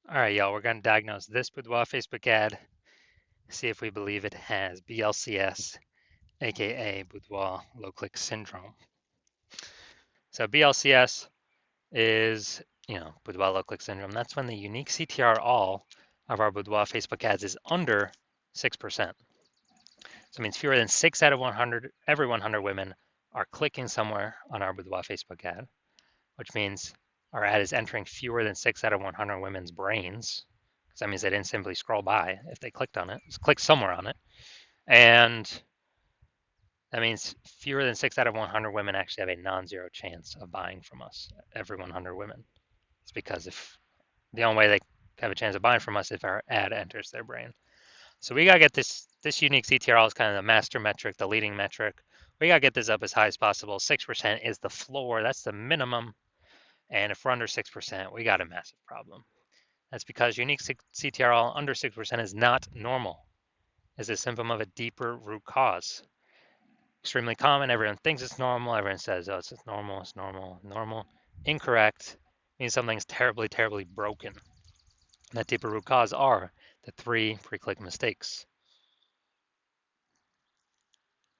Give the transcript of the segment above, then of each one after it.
All right, y'all, we're going to diagnose this Boudoir Facebook ad, see if we believe it has BLCS, aka Boudoir low click syndrome. So BLCS is, Boudoir low click syndrome. That's when the unique CTR all of our Boudoir Facebook ads is under 6%. So it means fewer than 6 out of 100, every 100 women are clicking somewhere on our Boudoir Facebook ad, which means our ad is entering fewer than 6 out of 100 women's brains, because that means they didn't simply scroll by if they clicked on it, just click somewhere on it. And that means fewer than 6 out of 100 women actually have a non-zero chance of buying from us, every 100 women. It's because if the only way they have a chance of buying from us if our ad enters their brain. So we gotta get this unique CTRL is kind of the master metric, the leading metric. We gotta get this up as high as possible. 6% is the floor, that's the minimum. And if we're under 6%, we got a massive problem. That's because unique CTRL under 6% is not normal. It's a symptom of a deeper root cause. Extremely common. Everyone thinks it's normal. Everyone says, oh, it's normal, it's normal, normal. Incorrect means something's terribly, terribly broken. And that deeper root cause are the 3 pre-click mistakes.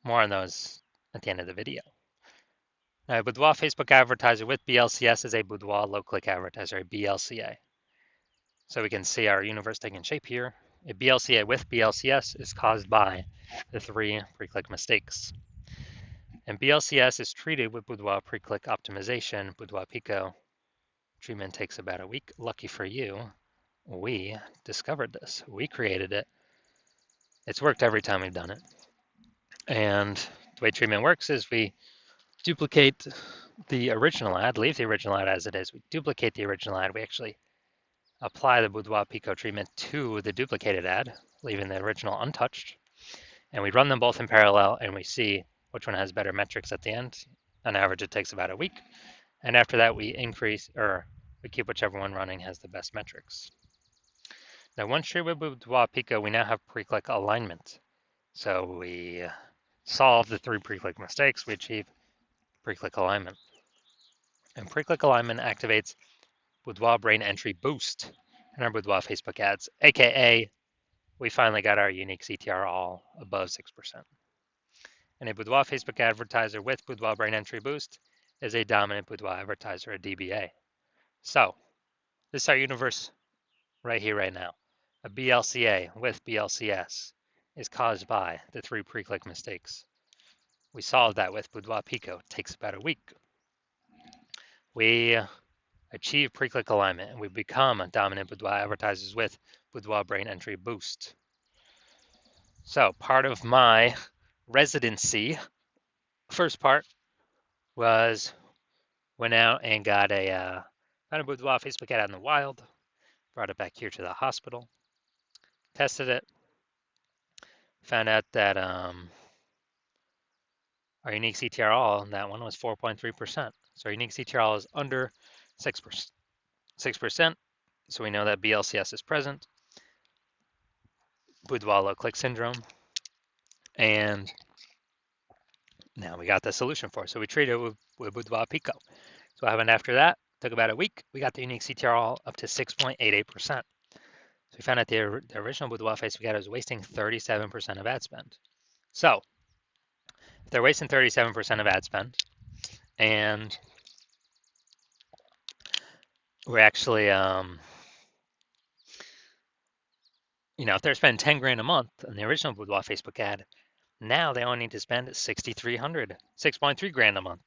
More on those at the end of the video. Now, a Boudoir Facebook advertiser with BLCS is a Boudoir low-click advertiser, a BLCA. So we can see our universe taking shape here. A BLCA with BLCS is caused by the 3 pre-click mistakes. And BLCS is treated with Boudoir pre-click optimization, Boudoir Pico. Treatment takes about a week. Lucky for you, we discovered this. We created it. It's worked every time we've done it. And the way treatment works is we duplicate the original ad, leave the original ad as it is. We duplicate the original ad. We actually apply the Boudoir Pico treatment to the duplicated ad, leaving the original untouched. And we run them both in parallel and we see which one has better metrics at the end. On average, it takes about a week. And after that, we keep whichever one running has the best metrics. Now, once treated with Boudoir Pico, we now have pre-click alignment. So we solve the 3 pre-click mistakes, we achieve pre-click alignment. And pre-click alignment activates Boudoir brain entry boost in our Boudoir Facebook ads, aka we finally got our unique CTR all above 6%. And a Boudoir Facebook advertiser with Boudoir brain entry boost is a dominant Boudoir advertiser, a DBA. So this is our universe right here, right now. A BLCA with BLCS is caused by the 3 pre-click mistakes. We solved that with Boudoir Pico. It takes about a week. We achieve pre-click alignment and we become dominant Boudoir advertisers with Boudoir brain entry boost. So part of my residency, first part was went out and got a Boudoir Facebook ad out in the wild, brought it back here to the hospital, tested it, found out that our unique CTRL on that one was 4.3%. So our unique CTRL is under 6%. 6%. So we know that BLCS is present, Boudoir low click syndrome, and now we got the solution for it. So we treated it with Boudoir Pico. So what happened after that? Took about a week. We got the unique CTRL up to 6.88%. So we found out the original Boudoir Facebook ad was wasting 37% of ad spend. So if they're wasting 37% of ad spend, and we're actually, if they're spending 10 grand a month on the original Boudoir Facebook ad, now they only need to spend 6,300, 6.3 grand a month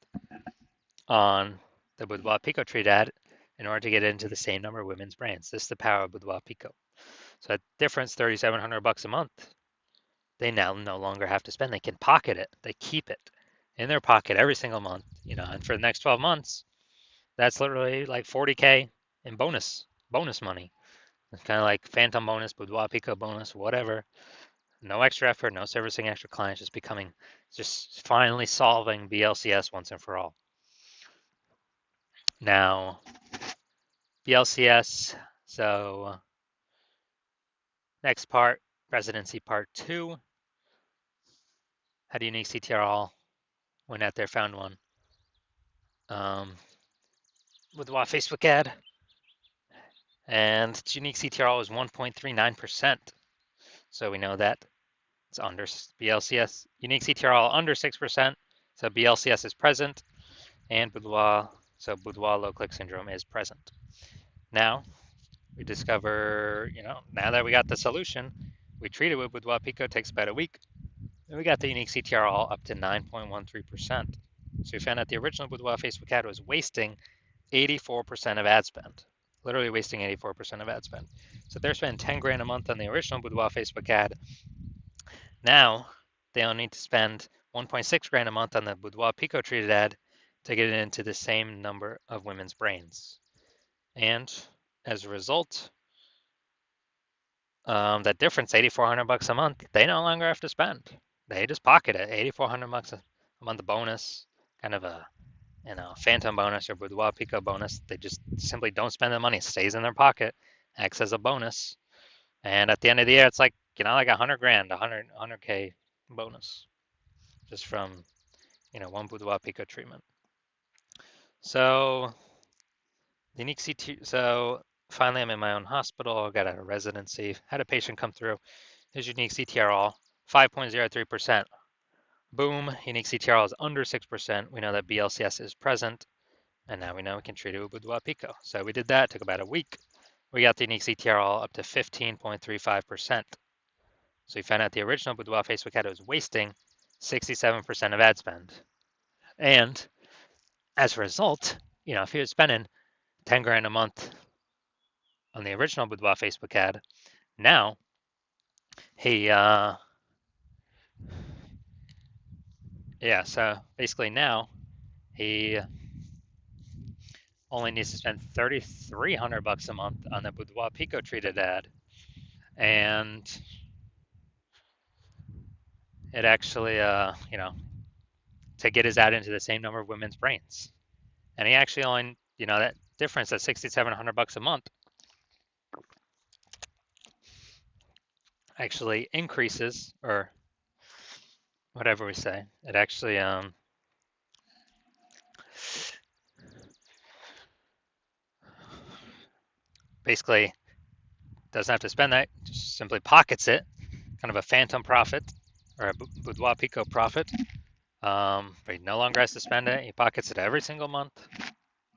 on the Boudoir Pico treat ad in order to get into the same number of women's brands. This is the power of Boudoir Pico. So that difference, $3,700 a month, they now no longer have to spend. They can pocket it. They keep it in their pocket every single month, and for the next 12 months, that's literally like 40K in bonus money. It's kind of like phantom bonus, Boudoir Pico bonus, whatever. No extra effort, no servicing extra clients, just finally solving BLCS once and for all. Now, BLCS, so next part, residency part 2. Had a unique CTRL, went out there, found one. With the Facebook ad, and its unique CTRL is 1.39%. So we know that it's under BLCS, unique CTRL under 6%, so BLCS is present, and Boudoir, so Boudoir low click syndrome is present. Now we discover, now that we got the solution, we treat it with Boudoir Pico, takes about a week, and we got the unique CTRL up to 9.13%. So we found out the original Boudoir Facebook ad was wasting 84% of ad spend, literally wasting 84% of ad spend. So they're spending 10 grand a month on the original Boudoir Facebook ad. Now they only need to spend 1.6 grand a month on the Boudoir Pico treated ad to get it into the same number of women's brains. And as a result, that difference, $8,400 a month, they no longer have to spend. They just pocket it, $8,400 a month bonus, kind of a phantom bonus or Boudoir Pico bonus. They just simply don't spend the money. It stays in their pocket, acts as a bonus. And at the end of the year, it's like, like 100 grand, 100K bonus just from, one Boudoir Pico treatment. So unique CT, so finally I'm in my own hospital, got a residency, had a patient come through, his unique CTRL, 5.03%. Boom, unique CTRL is under 6%. We know that BLCS is present, and now we know we can treat it with Boudoir Pico. So we did that, took about a week. We got the unique CTRL up to 15.35%. So we found out the original Boudoir Facebook ad was wasting 67% of ad spend. And as a result, if he was spending 10 grand a month on the original Boudoir Facebook ad, now he, so basically now he only needs to spend $3,300 a month on the Boudoir Pico treated ad. And it actually, to get his ad into the same number of women's brains. And he actually only, that difference at $6,700 a month actually increases, or whatever we say. It actually basically doesn't have to spend that, just simply pockets it, kind of a phantom profit or a Boudoir Pico profit. But he no longer has to spend it. He pockets it every single month.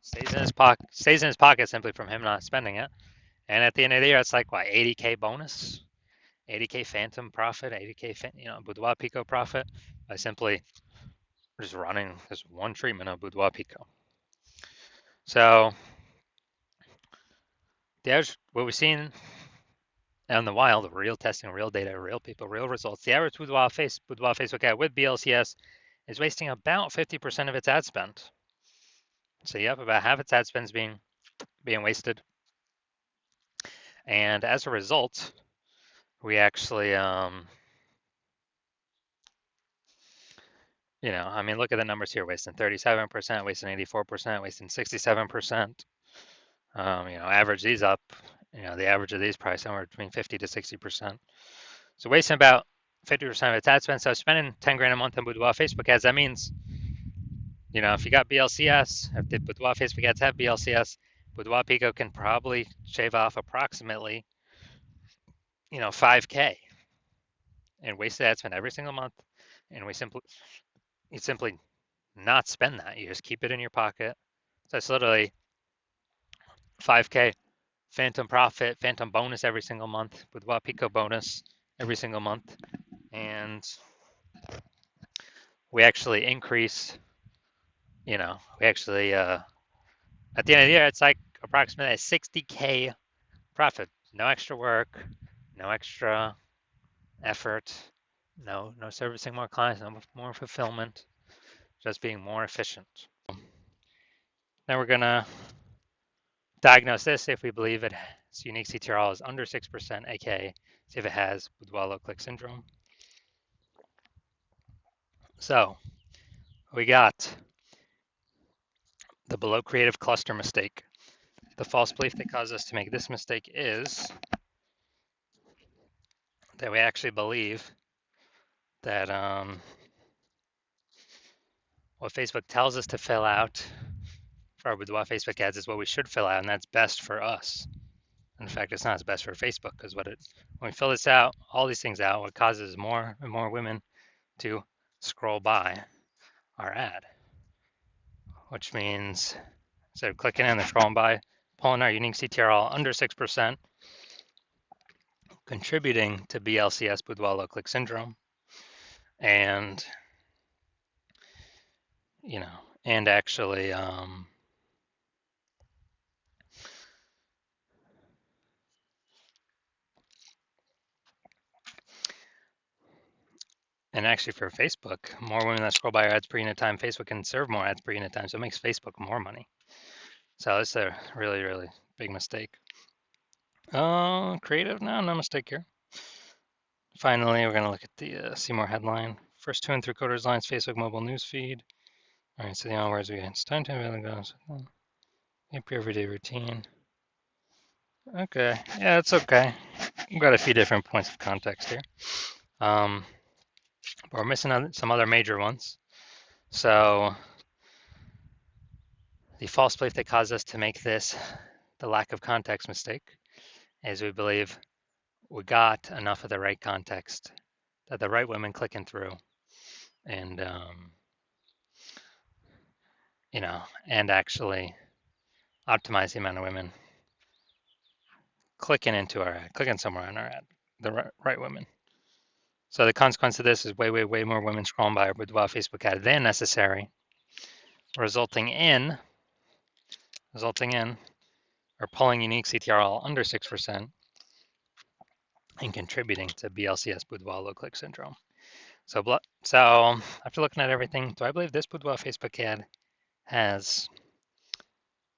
Stays in his pocket simply from him not spending it. And at the end of the year, it's like what, 80K bonus, 80K phantom profit, 80K Boudoir Pico profit by simply just running this one treatment of Boudoir Pico. So the average, what we've seen out in the wild, real testing, real data, real people, real results. The average Boudoir Facebook ad with BLCS is wasting about 50% of its ad spend. So yep, about half its ad spend is being wasted. And as a result, we actually, look at the numbers here: wasting 37%, wasting 84%, wasting 67%. Average these up. The average of these probably somewhere between 50 to 60%. So wasting about 50% of its ad spend. So spending 10 grand a month on Boudoir Facebook ads, that means, if you got BLCS, if the Boudoir Facebook ads have BLCS, Boudoir Pico can probably shave off approximately, 5K in wasted ad spend every single month. And you simply not spend that. You just keep it in your pocket. So it's literally 5K phantom profit, phantom bonus every single month, Boudoir Pico bonus every single month. And we actually increase, we actually, at the end of the year, it's like approximately a 60K profit. No extra work, no extra effort, no servicing more clients, no more fulfillment, just being more efficient. Now we're gonna diagnose this if we believe its unique CTRL is under 6%, aka see if it has Boudoir low click syndrome. So we got the below creative cluster mistake. The false belief that caused us to make this mistake is that we actually believe that what Facebook tells us to fill out for our Boudoir Facebook ads is what we should fill out, and that's best for us. In fact, it's not as best for Facebook because when we fill this out, all these things out, what causes more and more women to scroll by our ad, which means instead of clicking in, they're scrolling by, pulling our unique CTRL under 6%, contributing to BLCS, boudoir low click syndrome, and and actually and actually for Facebook, more women that scroll by our ads per unit time, Facebook can serve more ads per unit time, so it makes Facebook more money. So it's a really, really big mistake. Creative, no mistake here. Finally, we're gonna look at the see more headline. First 2 and 3/4 lines, Facebook mobile news feed. All right, so the onwards we get. It's time to go. Everyday routine. Okay, yeah, it's okay. We've got a few different points of context here. But we're missing some other major ones. So the false belief that caused us to make this the lack of context mistake is we believe we got enough of the right context that the right women clicking through and and actually optimize the amount of women clicking into our ad, clicking somewhere on our ad, the right women. So the consequence of this is way, way, way more women scrolling by our Boudoir Facebook ad than necessary, resulting in or pulling unique CTRL under 6% and contributing to BLCS, boudoir low click syndrome. So after looking at everything, do I believe this Boudoir Facebook ad has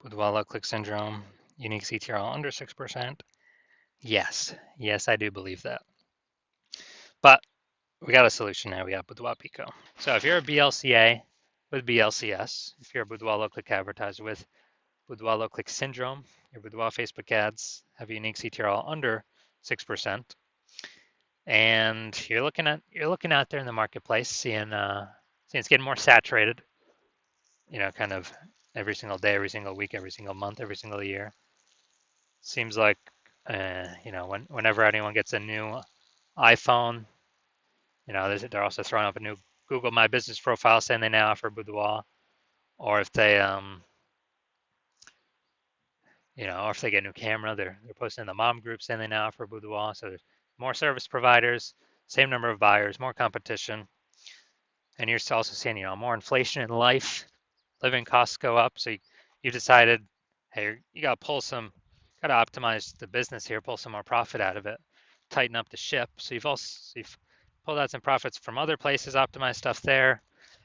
boudoir low click syndrome, unique CTRL under 6%? Yes, I do believe that. But we got a solution now. We have Boudoir Pico. So if you're a BLCA with BLCS, if you're a Boudoir low click advertiser with Boudoir low click syndrome, your Boudoir Facebook ads have a unique CTRL under 6%, and you're looking out there in the marketplace, seeing it's getting more saturated. Kind of every single day, every single week, every single month, every single year. Seems like whenever anyone gets a new iPhone, they're also throwing up a new Google My Business profile saying they now offer Boudoir, or if they or if they get a new camera, they're posting in the mom group saying they now offer Boudoir. So there's more service providers, same number of buyers, more competition, and you're also seeing more inflation in life, living costs go up. So you decided, hey, you got to optimize the business here, pull some more profit out of it, tighten up the ship. So you've pulled out some profits from other places, optimized stuff there,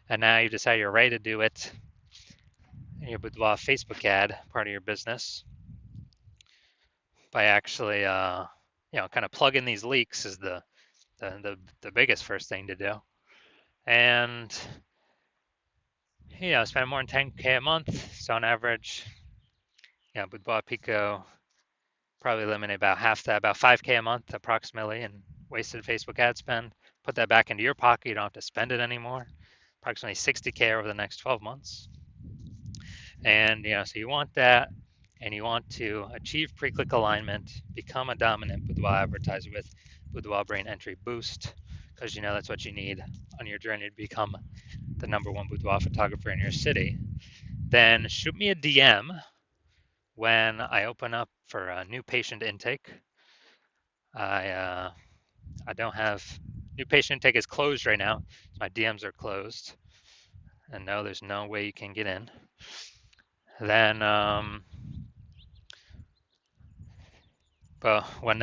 and now you decide you're ready to do it in your Boudoir Facebook ad, part of your business, by actually, kind of plug in these leaks is the biggest first thing to do, and spend more than 10K a month. So on average, Boudoir Pico probably eliminate about half that, about 5K a month approximately, in wasted Facebook ad spend. Put that back into your pocket. You don't have to spend it anymore. Approximately 60K over the next 12 months. And so you want that, and you want to achieve pre-click alignment, become a dominant Boudoir advertiser with Boudoir Brain Entry Boost, because that's what you need on your journey to become the #1 boudoir photographer in your city. Then shoot me a DM when I open up for a new patient intake. I don't have new patient intake is closed right now. My DMs are closed, and no, there's no way you can get in. Then, but when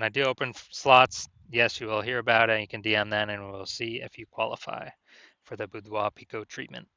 I do open slots, yes, you will hear about it. You can DM then, and we'll see if you qualify for the Boudoir Pico treatment.